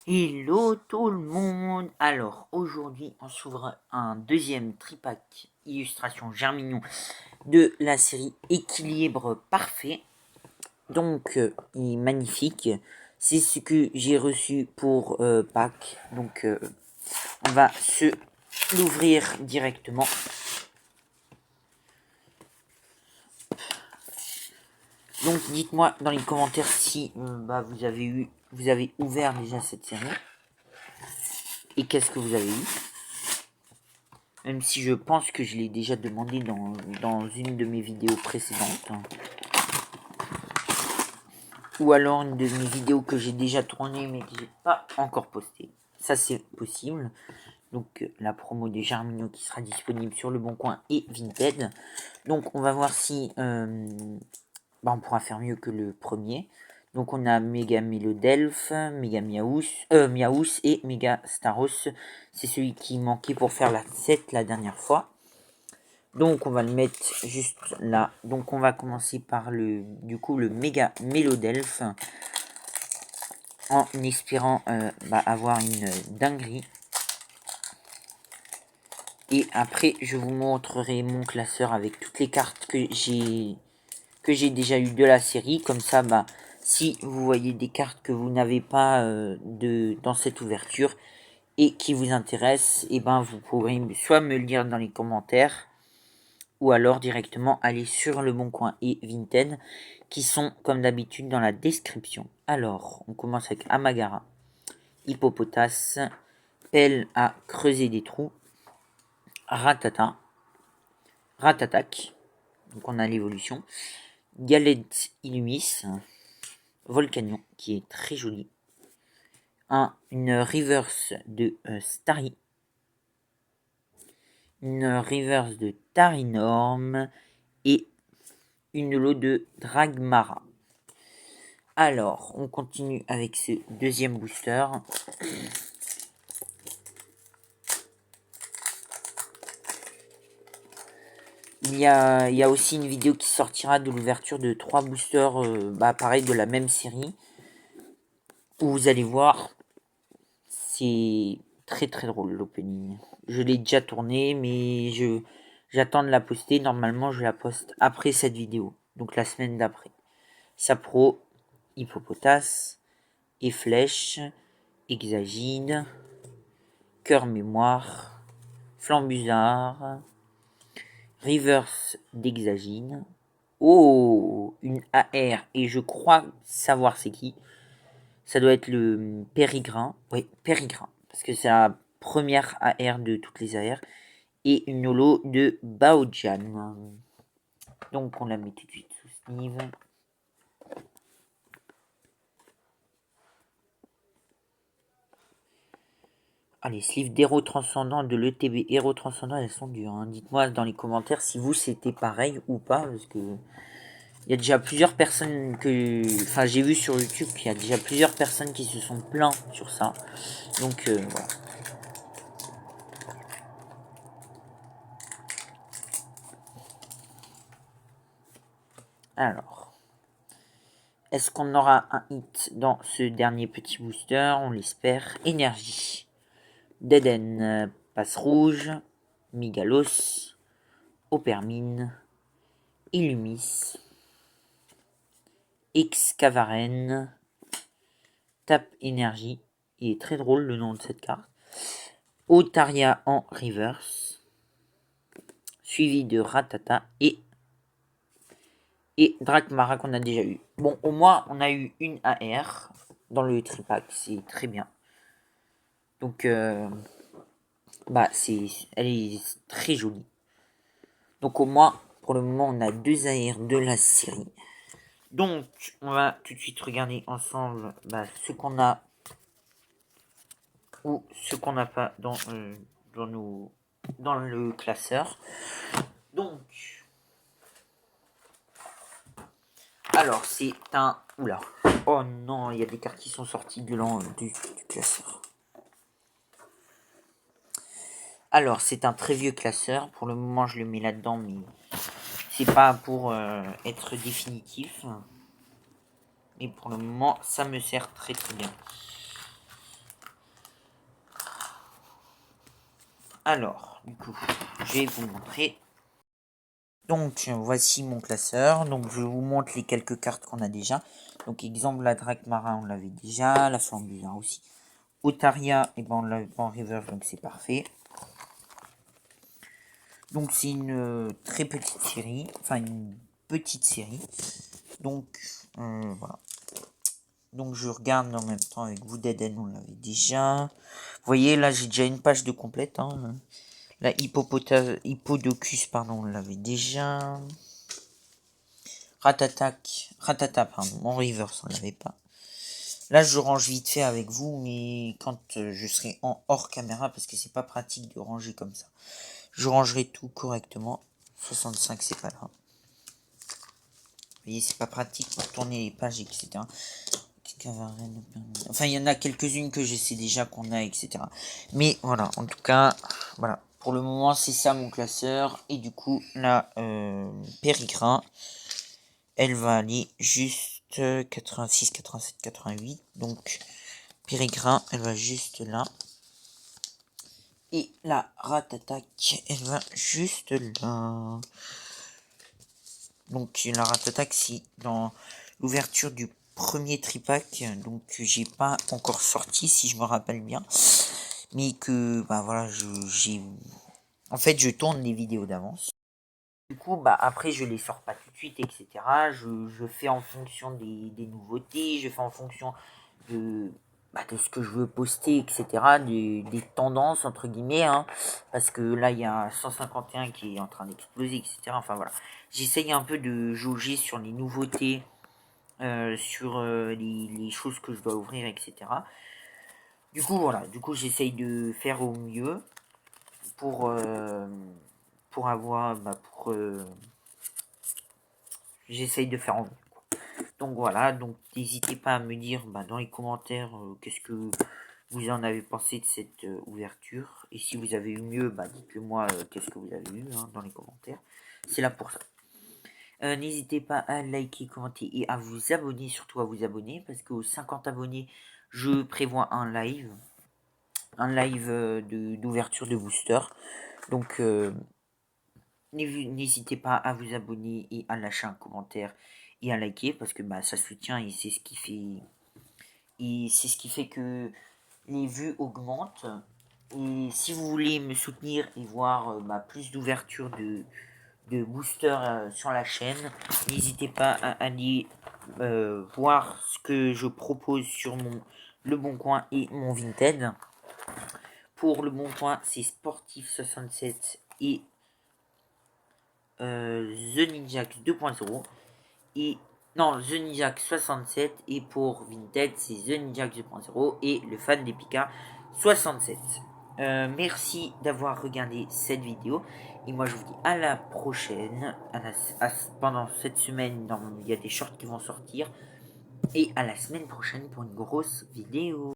Hello tout le monde. Alors aujourd'hui on s'ouvre un deuxième tripack illustration Germignon de la série Équilibre Parfait. Donc il est magnifique. C'est ce que j'ai reçu pour Pâques. Donc on va se l'ouvrir directement. Donc dites-moi dans les commentaires si vous avez ouvert déjà cette série. Et qu'est-ce que vous avez eu? Même si je pense que je l'ai déjà demandé dans une de mes vidéos précédentes. Ou alors une de mes vidéos que j'ai déjà tournées mais que j'ai pas encore postée. Ça c'est possible. Donc la promo des Germignon qui sera disponible sur Le Bon Coin et Vinted. Donc on va voir si on pourra faire mieux que le premier. Donc on a Mega Melodelf, Mega Miaous et Mega Staros. C'est celui qui manquait pour faire la 7 la dernière fois. Donc on va le mettre juste là. Donc on va commencer par le Mega Melodelf. En espérant avoir une dinguerie. Et après je vous montrerai mon classeur avec toutes les cartes que j'ai déjà eu de la série. Comme ça si vous voyez des cartes que vous n'avez pas dans cette ouverture et qui vous intéressent, et vous pourrez soit me le dire dans les commentaires ou alors directement aller sur Le Bon Coin et Vinted qui sont comme d'habitude dans la description. Alors on commence avec Amagara, Hippopotas, Pelle à creuser des trous, Ratata, Ratatak, donc on a l'évolution, Galette Illumis, Volcanion qui est très joli, une reverse de Starry, une reverse de Tarinorm et une lot de Dragmara. Alors, on continue avec ce deuxième booster. Il y a aussi une vidéo qui sortira de l'ouverture de 3 boosters, pareil, de la même série. Où vous allez voir, c'est très très drôle l'opening. Je l'ai déjà tourné, mais j'attends de la poster. Normalement, je la poste après cette vidéo, donc la semaine d'après. Sapro, Hippopotas, Efflèche, Hexagine, Cœur Mémoire, Flambusard, Reverse d'Hexagine. Oh, une AR, et je crois savoir c'est qui. Ça doit être le Périgrin. Oui, Périgrin. Parce que c'est la première AR de toutes les AR. Et une holo de Baojan. Donc on la met tout de suite sous Snive. Ah, les sleeves d'héros transcendants de l'ETB héros transcendants, elles sont dures. Dites-moi dans les commentaires si vous c'était pareil ou pas. Parce que il y a déjà plusieurs personnes j'ai vu sur YouTube qu'il y a déjà plusieurs personnes qui se sont plaints sur ça. Donc voilà. Alors, est-ce qu'on aura un hit dans ce dernier petit booster? On l'espère. Énergie. Deden, Passe Rouge, Migalos, Opermine, Illumis, Excavaren, Tape Énergie. Il est très drôle le nom de cette carte. Otaria en reverse, suivi de Ratata et Drakmara qu'on a déjà eu. Bon, au moins on a eu une AR dans le tripack, c'est très bien. Donc elle est très jolie. Donc au moins pour le moment on a 2 AR de la série. Donc on va tout de suite regarder ensemble ce qu'on a ou ce qu'on n'a pas dans le classeur. Donc alors c'est un... Oula. Oh non, il y a des cartes qui sont sorties du classeur. Alors c'est un très vieux classeur. Pour le moment je le mets là-dedans, mais c'est pas pour être définitif. Et pour le moment ça me sert très très bien. Alors, du coup, je vais vous montrer. Donc, voici mon classeur. Donc, je vous montre les quelques cartes qu'on a déjà. Donc, exemple, la Drakmara, on l'avait déjà. La Flamboyant aussi. Otaria, et ben, on l'avait pas en reverse, donc c'est parfait. Donc, c'est une très petite série. Enfin, une petite série. Donc, voilà. Donc, je regarde en même temps avec vous. Deden, on l'avait déjà. Vous voyez, là, j'ai déjà une page de complète. Hein. La Hippodocus, pardon, on l'avait déjà. Ratata, pardon, en reverse, on l'avait pas. Là, je range vite fait avec vous, mais quand je serai en hors caméra, parce que c'est pas pratique de ranger comme ça. Je rangerai tout correctement. 65, c'est pas grave. Vous voyez, c'est pas pratique pour tourner les pages, etc. Enfin, il y en a quelques-unes que je sais déjà qu'on a, etc. Mais voilà, en tout cas, voilà. Pour le moment, c'est ça mon classeur. Et du coup, la Périgrin, elle va aller juste 86, 87, 88. Donc, Périgrin, elle va juste là. Et la Ratatak, elle va juste là. Donc, la Ratatak, c'est dans l'ouverture du premier tripack. Donc, j'ai pas encore sorti, si je me rappelle bien. Mais que, bah voilà, j'ai... En fait, je tourne les vidéos d'avance. Du coup, bah après, je les sors pas tout de suite, etc. Je fais en fonction des nouveautés, je fais en fonction de, de ce que je veux poster, etc. Des tendances, entre guillemets, hein, parce que là, il y a 151 qui est en train d'exploser, etc. Enfin, voilà. J'essaye un peu de jauger sur les nouveautés, sur les choses que je dois ouvrir, etc. Du coup, voilà. Du coup, j'essaye de faire au mieux pour, avoir... j'essaye de faire en mieux. Donc voilà, donc n'hésitez pas à me dire dans les commentaires qu'est-ce que vous en avez pensé de cette ouverture. Et si vous avez eu mieux, dites-le moi qu'est-ce que vous avez eu dans les commentaires. C'est là pour ça. N'hésitez pas à liker, commenter et à vous abonner, surtout à vous abonner, parce qu'aux 50 abonnés, je prévois un live. Un live d'ouverture de booster. Donc n'hésitez pas à vous abonner et à lâcher un commentaire et à liker parce que ça soutient et c'est ce qui fait que les vues augmentent. Et si vous voulez me soutenir et voir plus d'ouverture de booster sur la chaîne, n'hésitez pas à aller voir ce que je propose sur Le Bon Coin et mon Vinted. Pour Le Bon Coin, c'est Sportif 67 et The Ninjax 2.0 et non, The Ninjax 67 et pour Vinted c'est The Ninjax 2.0 et le fan des Pika 67. Merci d'avoir regardé cette vidéo et moi je vous dis à la prochaine. Pendant cette semaine il y a des shorts qui vont sortir et à la semaine prochaine pour une grosse vidéo.